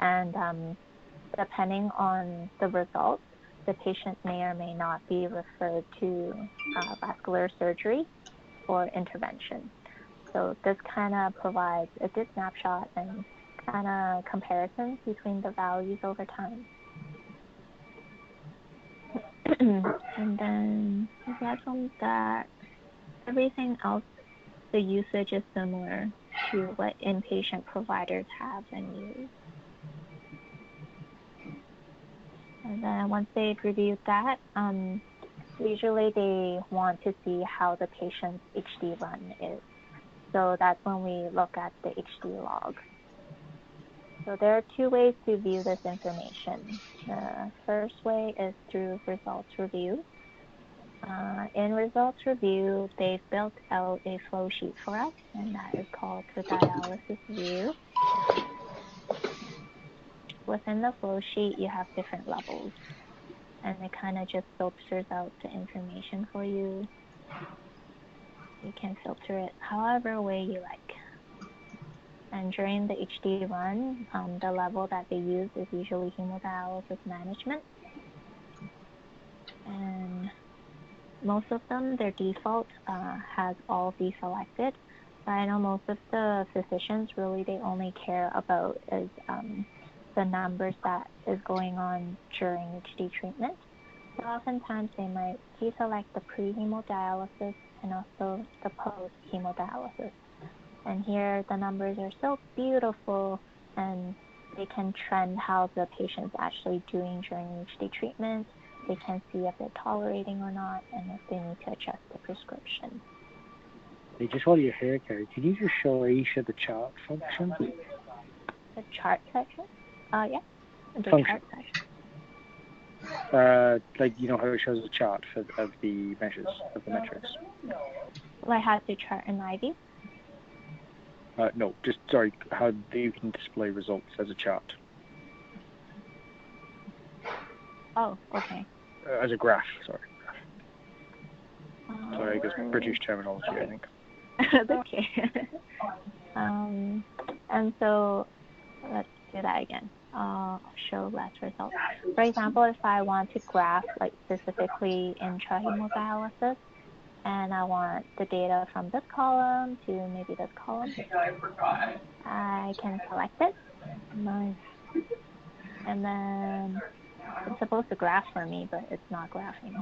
And depending on the results, the patient may or may not be referred to vascular surgery or intervention. So this kind of provides a good snapshot and kind of comparison between the values over time. And then aside from that, everything else, the usage is similar to what inpatient providers have and use. And then once they've reviewed that, usually they want to see how the patient's HD run is. So that's when we look at the HD log. So there are 2 ways to view this information. The first way is through results review. In results review, they've built out a flow sheet for us, and that is called the dialysis view. Within the flow sheet, you have different levels, and it kind of just filters out the information for you. You can filter it however way you like. And during the HD run, the level that they use is usually hemodialysis management. And most of them, their default has all deselected. But I know most of the physicians, really, they only care about is the numbers that is going on during HD treatment. So oftentimes they might deselect the pre-hemodialysis and also the post-hemodialysis. And here the numbers are so beautiful, and they can trend how the patient's actually doing during HD treatment. They can see if they're tolerating or not, and if they need to adjust the prescription. Hey, just while you're here, Carrie, can you just show Aisha the chart function? The chart section? Yeah. The function. Chart section. Like, you know how it shows a chart of the measures, of the metrics? Like how to chart an IV? No, just, sorry, how you can display results as a chart. Oh, okay. As a graph, sorry. Sorry, I guess British terminology, I think. Okay. And so, let's do that again. Show less results. For example, if I want to graph, like specifically intrahemodialysis, and I want the data from this column to maybe this column, I can select it. Nice. And then It's supposed to graph for me, but it's not graphing.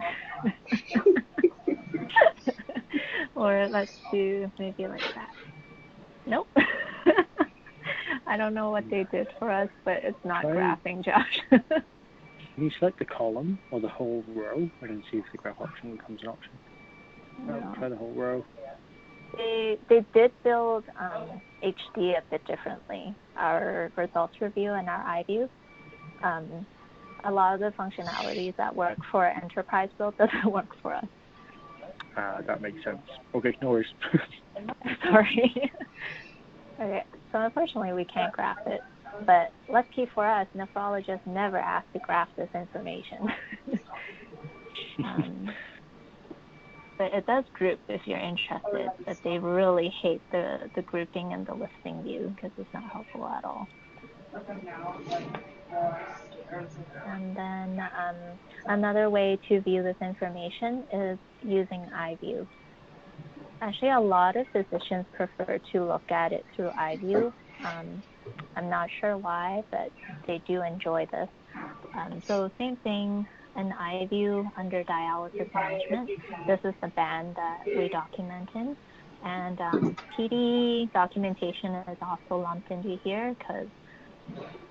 Or let's do maybe like that. Nope. I don't know what they did for us, but it's not graphing, Josh. Can you select the column or the whole row and then see if the graph option becomes an option? No. Try the whole row. They did build HD a bit differently. Our results review and our iView. A lot of the functionalities that work for enterprise build doesn't work for us. That makes sense. Okay, no worries. Sorry. Okay, so unfortunately we can't graph it. But lucky for us, nephrologists never ask to graph this information. But it does group if you're interested, but they really hate the grouping and the listing view because it's not helpful at all. And then another way to view this information is using iView. Actually, a lot of physicians prefer to look at it through iView. I'm not sure why, but they do enjoy this. So same thing in iView under dialysis management. This is the band that we document in. And PD documentation is also lumped into here because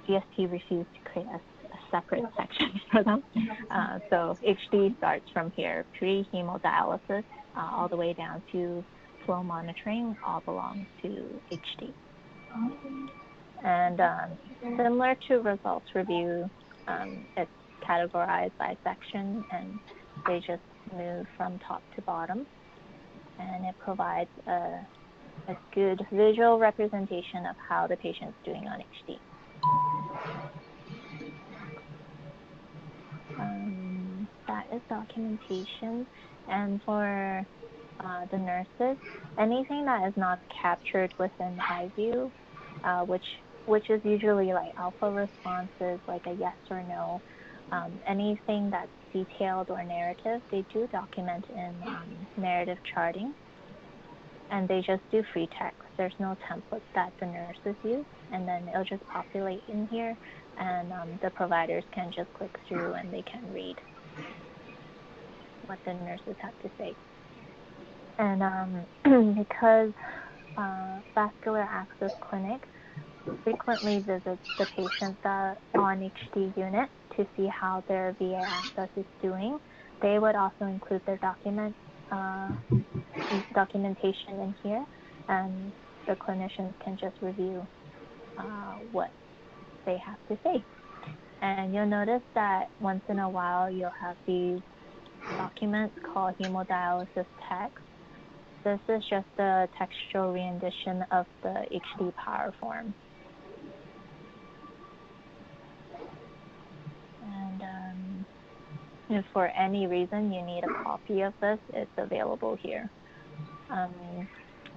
GST refused to create a separate section for them. So HD starts from here, pre-hemodialysis, all the way down to flow monitoring, all belongs to HD. And similar to results review, it's categorized by section, and they just move from top to bottom. And it provides a good visual representation of how the patient's doing on HD. That is documentation. And for the nurses, anything that is not captured within iView, which is usually like alpha responses, like a yes or no, anything that's detailed or narrative, they do document in narrative charting. And they just do free text. There's no template that the nurses use, and then it'll just populate in here, and the providers can just click through and they can read what the nurses have to say. And because Vascular Access Clinic frequently visits the patients that are on HD unit to see how their VA access is doing, they would also include their documentation in here, and the clinicians can just review what they have to say. And you'll notice that once in a while you'll have these documents called hemodialysis text. This is just a textual rendition of the HD power form. And if for any reason you need a copy of this, it's available here.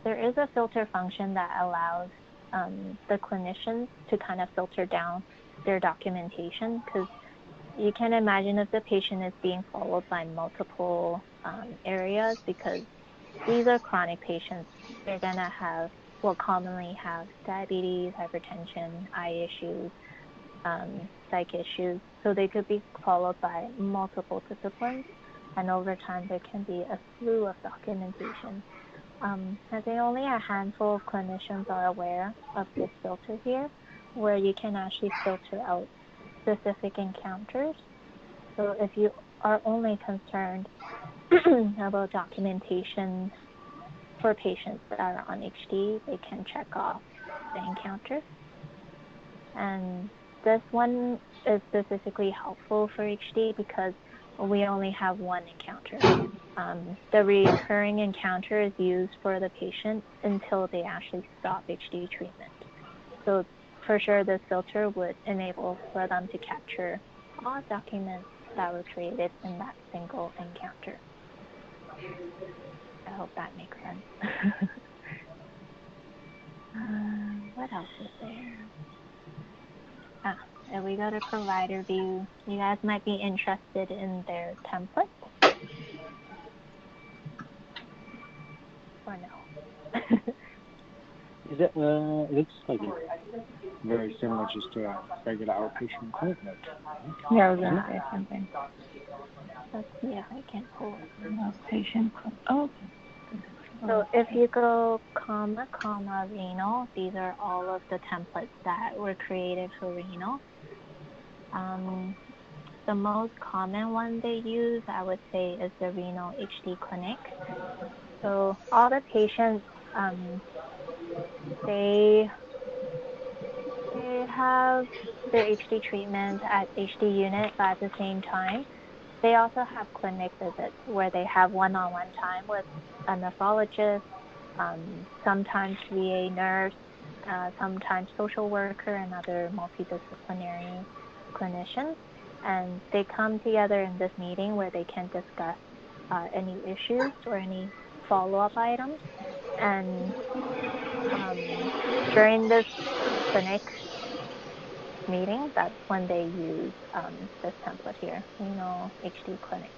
There is a filter function that allows the clinicians to kind of filter down their documentation, because you can imagine if the patient is being followed by multiple areas, because these are chronic patients. They're going to commonly have diabetes, hypertension, eye issues, psych issues. So they could be followed by multiple disciplines, and over time there can be a slew of documentation. I think only a handful of clinicians are aware of this filter here, where you can actually filter out specific encounters. So if you are only concerned about documentation for patients that are on HD, they can check off the encounter. And this one is specifically helpful for HD because we only have one encounter. The recurring encounter is used for the patient until they actually stop HD treatment. So for sure, this filter would enable for them to capture all documents that were created in that single encounter. I hope that makes sense. What else is there? If we go to provider view, you guys might be interested in their template. Or no? Is it? It looks like it's very similar just to a regular outpatient clinic note. Yeah, I was gonna say something. Let's see if I can pull it. Outpatient. Oh. So if you go comma, renal, these are all of the templates that were created for renal. The most common one they use, I would say, is the renal HD clinic. So all the patients, they have their HD treatment at HD unit, but at the same time, they also have clinic visits where they have one-on-one time with a nephrologist, sometimes VA nurse, sometimes social worker, and other multidisciplinary clinicians. And they come together in this meeting where they can discuss any issues or any follow-up items. And during this clinic meeting, that's when they use this template here, Renal HD Clinic.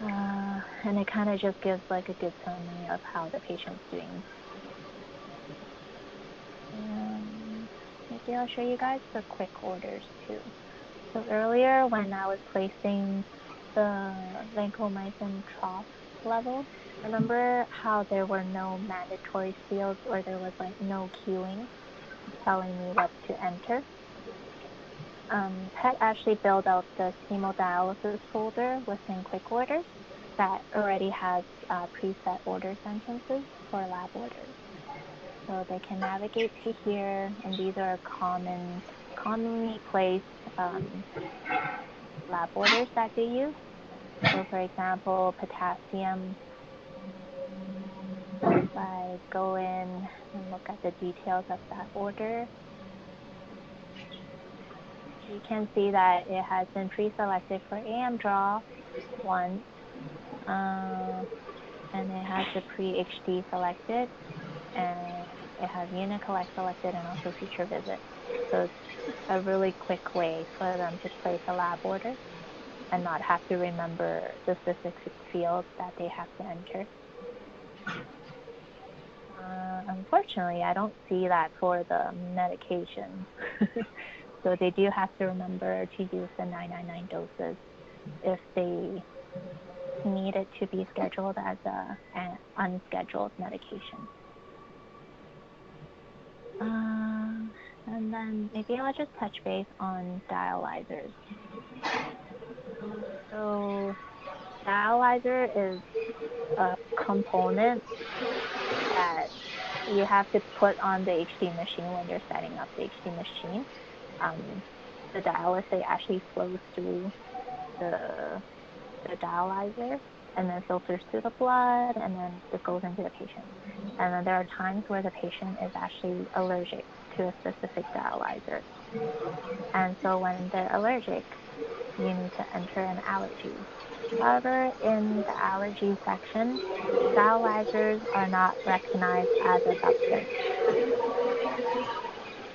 And it kind of just gives like a good summary of how the patient's doing. Maybe I'll show you guys the quick orders too. So earlier when I was placing the vancomycin trough level, remember how there were no mandatory fields or there was like no queuing telling me what to enter? Had actually built out this hemodialysis folder within quick orders that already has preset order sentences for lab orders. So they can navigate to here, and these are commonly placed lab orders that they use. So for example, potassium, if I go in and look at the details of that order, you can see that it has been pre-selected for AM draw once, and it has the pre-HD selected, and it has unit collect selected and also future visit. So it's a really quick way for them to place a lab order and not have to remember the specific fields that they have to enter. Unfortunately, I don't see that for the medication. So they do have to remember to use the 999 doses if they need it to be scheduled as an unscheduled medication. And then maybe I'll just touch base on dialyzers. So dialyzer is a component that you have to put on the HD machine when you're setting up the HD machine. The dialysate actually flows through the dialyzer and then filters through the blood, and then it goes into the patient. And then there are times where the patient is actually allergic to a specific dialyzer. And so when they're allergic, you need to enter an allergy. However, in the allergy section, dialyzers are not recognized as a substance.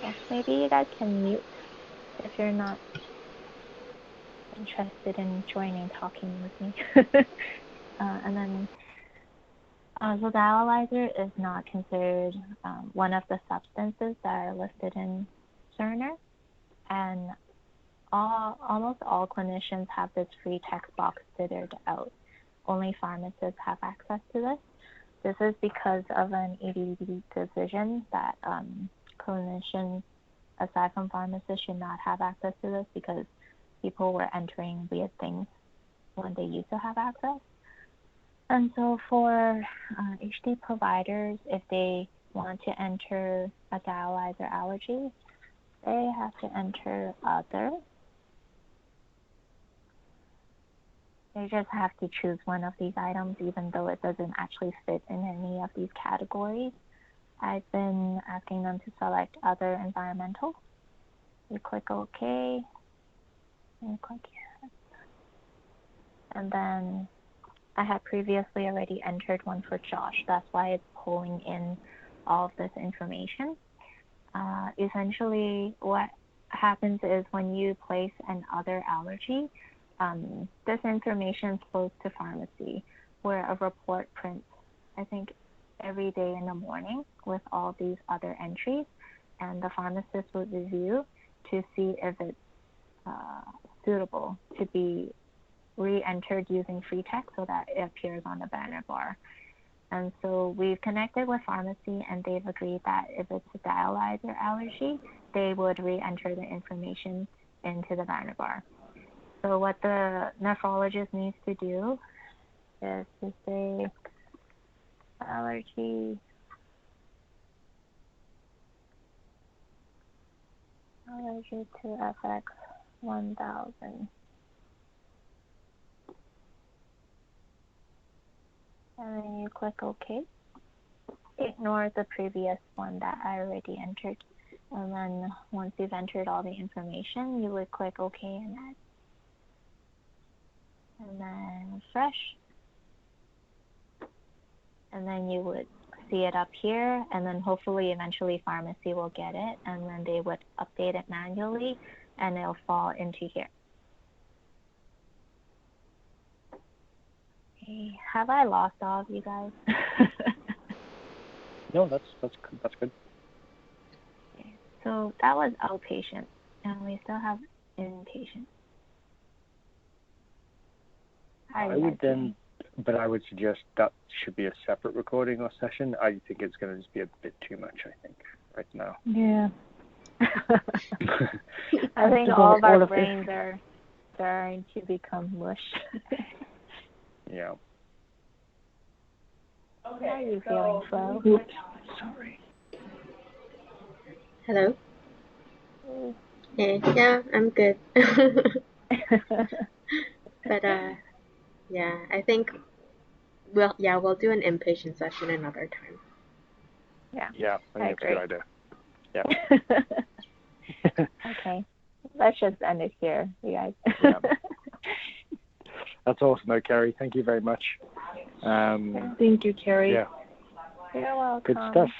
So maybe you guys can mute if you're not interested in joining talking with me. And then, so dialyzer is not considered one of the substances that are listed in Cerner, and almost all clinicians have this free text box fitted out. Only pharmacists have access to this. This is because of an EDD decision that clinicians, aside from pharmacists, should not have access to this because people were entering weird things when they used to have access. And so for HD providers, if they want to enter a dialyzer allergy, they have to enter other. They just have to choose one of these items, even though it doesn't actually fit in any of these categories. I've been asking them to select other environmental. You click OK, and you click yes. And then I had previously already entered one for Josh. That's why it's pulling in all of this information. Essentially, what happens is when you place an other allergy, this information flows to pharmacy where a report prints. I think every day in the morning with all these other entries, and the pharmacist would review to see if it's suitable to be re-entered using free text so that it appears on the banner bar. And so we've connected with pharmacy, and they've agreed that if it's a dialyzer allergy, they would re-enter the information into the banner bar. So what the nephrologist needs to do is to say allergy to FX 1000. And then you click OK. Ignore the previous one that I already entered. And then once you've entered all the information, you would click OK and add. And then refresh. And then you would see it up here, and then hopefully eventually pharmacy will get it, and then they would update it manually, and it'll fall into here. Okay. Have I lost all of you guys? No, that's good. Okay. So that was outpatient, and we still have inpatient. I would suggest that should be a separate recording or session. I think it's going to just be a bit too much, I think, right now. Yeah. I think all of our brains are starting to become mush. Yeah. Okay, how are you feeling, Flo? Oops, sorry. Hello? Hey, yeah, I'm good. But, yeah, I think we'll do an inpatient session another time. Yeah, I think it's a good idea. Yeah. Okay, let's just end it here, you guys. Yeah. That's awesome, though, Carrie. Thank you very much. Thank you, Carrie. Yeah. You're welcome. Good stuff.